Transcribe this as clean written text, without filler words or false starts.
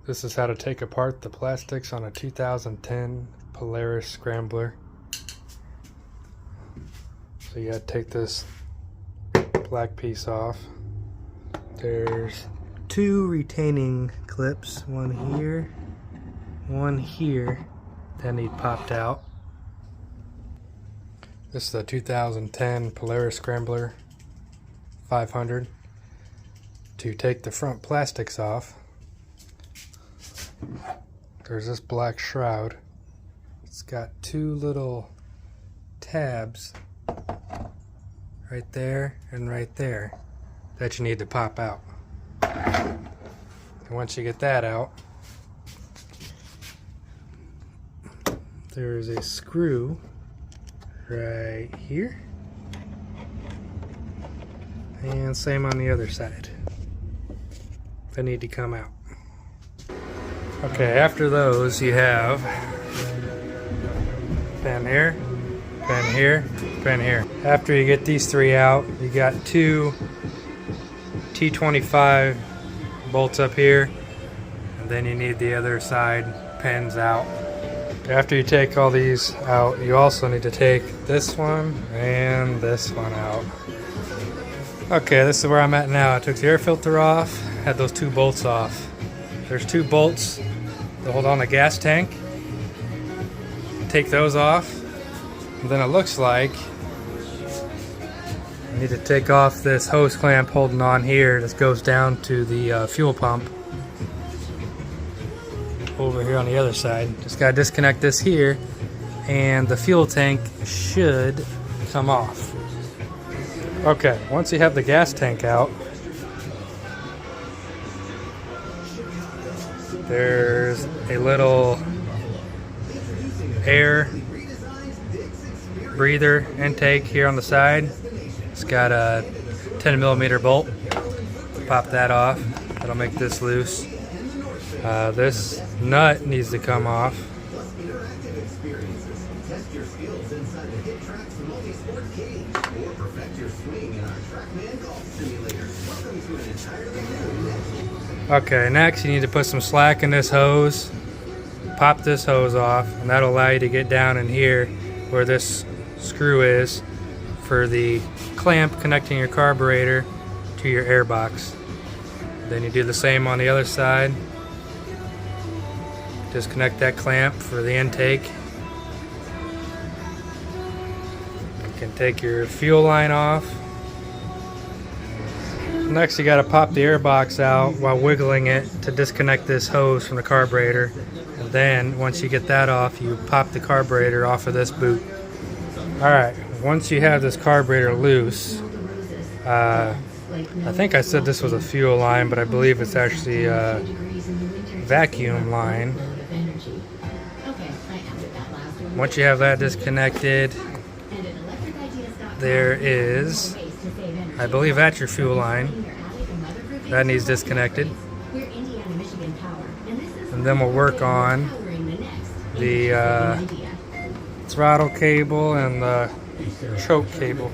This is how to take apart the plastics on a 2010 Polaris Scrambler. So you gotta take this black piece off. There's two retaining clips, one here, that need popped out. This is the 2010 Polaris Scrambler 500. To take the front plastics off, there's this black shroud. It's got two little tabs right there and right there that you need to pop out. And once you get that out, there is a screw right here, and same on the other side. They need to come out. Okay, after those you have pin here, pin here, pin here. After you get these three out, you got two T25 bolts up here, and then you need the other side pins out. After you take all these out, you also need to take this one and this one out. Okay, this is where I'm at now. I took the air filter off, had those two bolts off. There's two bolts that hold on the gas tank. Take those off, and then it looks like I need to take off this hose clamp holding on here. This goes down to the fuel pump over here on the other side. Just gotta disconnect this here, and the fuel tank should come off. Okay, once you have the gas tank out, there's a little air breather intake here on the side. It's got a 10mm bolt. Pop that off. That'll make this loose. This nut needs to come off. Okay, next you need to put some slack in this hose. Pop this hose off, and that'll allow you to get down in here where this screw is for the clamp connecting your carburetor to your air box. Then you do the same on the other side. Disconnect that clamp for the intake. You can take your fuel line off. Next, you got to pop the air box out while wiggling it to disconnect this hose from the carburetor. And then, once you get that off, you pop the carburetor off of this boot. Alright, once you have this carburetor loose, I think I said this was a fuel line, but I believe it's actually a vacuum line. Once you have that disconnected, there is, I believe that's your fuel line. That needs disconnected. And then we'll work on the throttle cable and the choke cable.